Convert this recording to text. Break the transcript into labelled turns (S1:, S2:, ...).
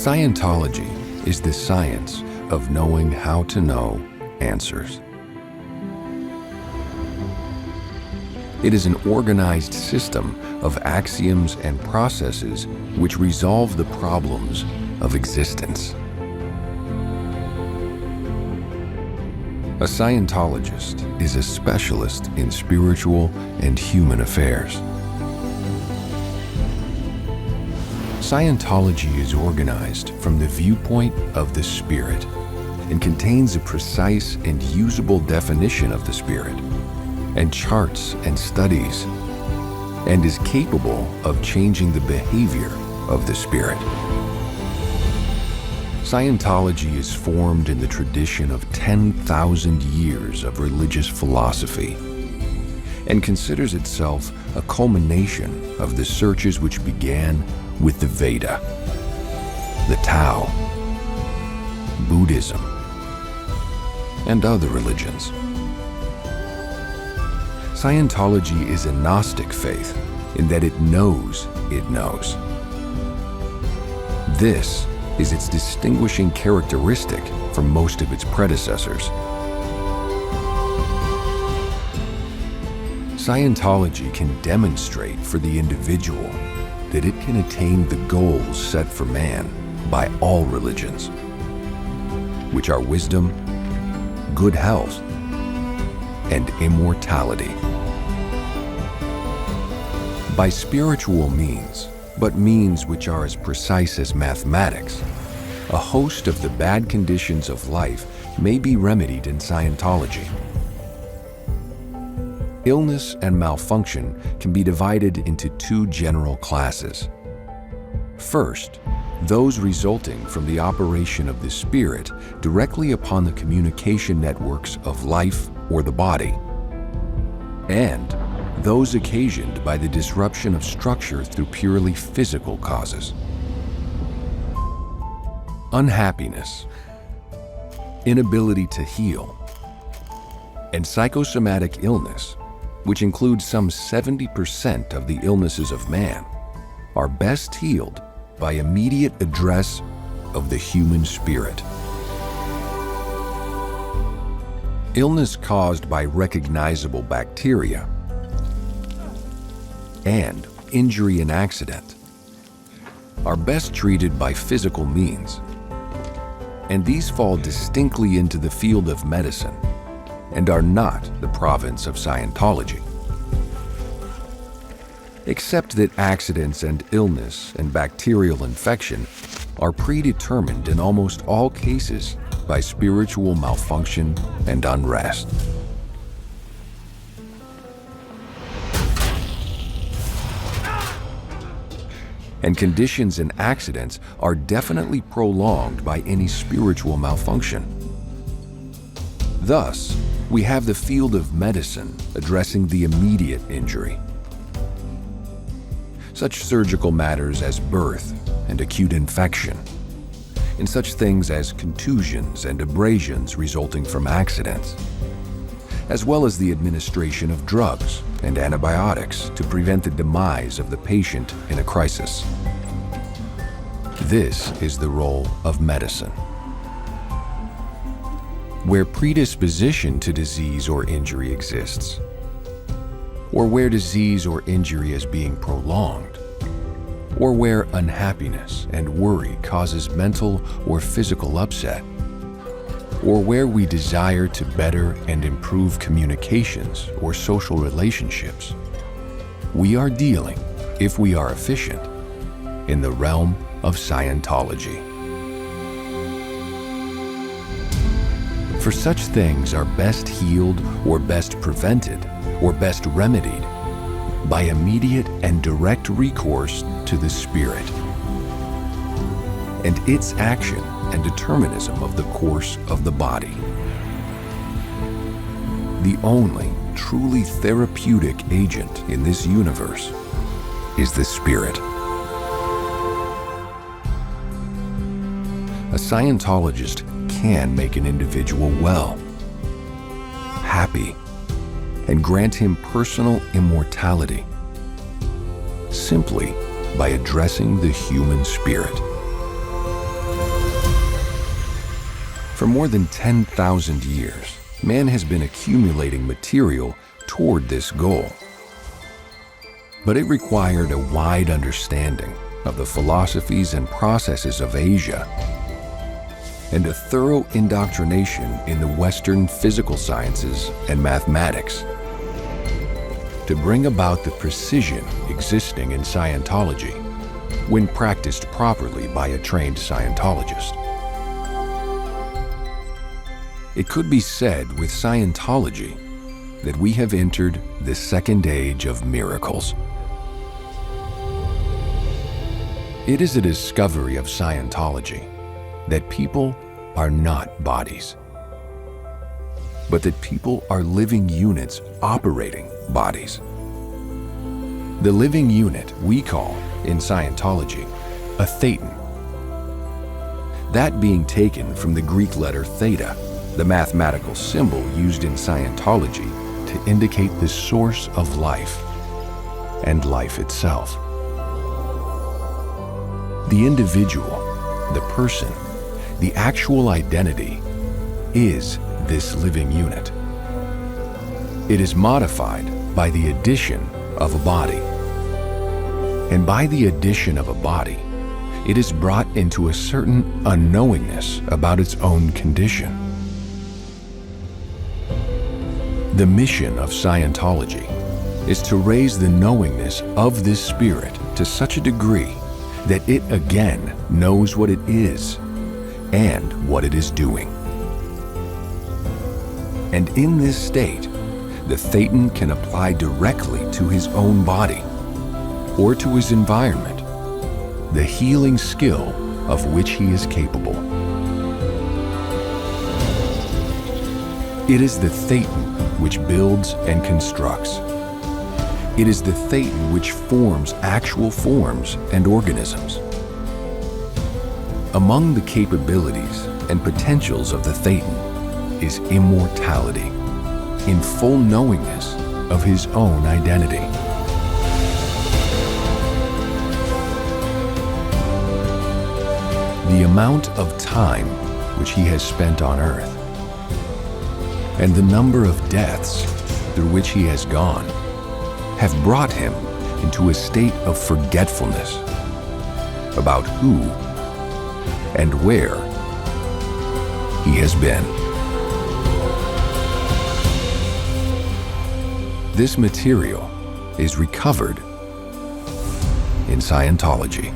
S1: Scientology is the science of knowing how to know answers. It is an organized system of axioms and processes which resolve the problems of existence. A Scientologist is a specialist in spiritual and human affairs. Scientology is organized from the viewpoint of the spirit and contains a precise and usable definition of the spirit, and charts and studies, and is capable of changing the behavior of the spirit. Scientology is formed in the tradition of 10,000 years of religious philosophy and considers itself a culmination of the searches which began with the Veda, the Tao, Buddhism, and other religions. Scientology is a Gnostic faith in that it knows it knows. This is its distinguishing characteristic from most of its predecessors. Scientology can demonstrate for the individual that it can attain the goals set for man by all religions, which are wisdom, good health, and immortality. By spiritual means, but means which are as precise as mathematics, a host of the bad conditions of life may be remedied in Scientology. Illness and malfunction can be divided into two general classes. First, those resulting from the operation of the spirit directly upon the communication networks of life or the body, and those occasioned by the disruption of structure through purely physical causes. Unhappiness, inability to heal, and psychosomatic illness, which includes some 70% of the illnesses of man, are best healed by immediate address of the human spirit. Illness caused by recognizable bacteria and injury and accident are best treated by physical means, and these fall distinctly into the field of medicine and are not the province of Scientology. Except that accidents and illness and bacterial infection are predetermined in almost all cases by spiritual malfunction and unrest. And conditions and accidents are definitely prolonged by any spiritual malfunction. Thus, we have the field of medicine addressing the immediate injury. Such surgical matters as birth and acute infection, and such things as contusions and abrasions resulting from accidents, as well as the administration of drugs and antibiotics to prevent the demise of the patient in a crisis. This is the role of medicine. Where predisposition to disease or injury exists, or where disease or injury is being prolonged, or where unhappiness and worry causes mental or physical upset, or where we desire to better and improve communications or social relationships, we are dealing, if we are efficient, in the realm of Scientology. For such things are best healed or best prevented or best remedied by immediate and direct recourse to the spirit and its action and determinism of the course of the body. The only truly therapeutic agent in this universe is the spirit. A Scientologist can make an individual well, happy, and grant him personal immortality simply by addressing the human spirit. For more than 10,000 years, man has been accumulating material toward this goal. But it required a wide understanding of the philosophies and processes of Asia and a thorough indoctrination in the Western physical sciences and mathematics to bring about the precision existing in Scientology when practiced properly by a trained Scientologist. It could be said with Scientology that we have entered the second age of miracles. It is a discovery of Scientology that people are not bodies, but that people are living units operating bodies. The living unit we call, in Scientology, a thetan. That being taken from the Greek letter theta, the mathematical symbol used in Scientology to indicate the source of life and life itself. The individual, the person, the actual identity is this living unit. It is modified by the addition of a body. And by the addition of a body, it is brought into a certain unknowingness about its own condition. The mission of Scientology is to raise the knowingness of this spirit to such a degree that it again knows what it is and what it is doing. And in this state, the thetan can apply directly to his own body or to his environment the healing skill of which he is capable. It is the thetan which builds and constructs. It is the thetan which forms actual forms and organisms. Among the capabilities and potentials of the thetan is immortality, in full knowingness of his own identity. The amount of time which he has spent on earth and the number of deaths through which he has gone have brought him into a state of forgetfulness about who and where he has been. This material is recovered in Scientology.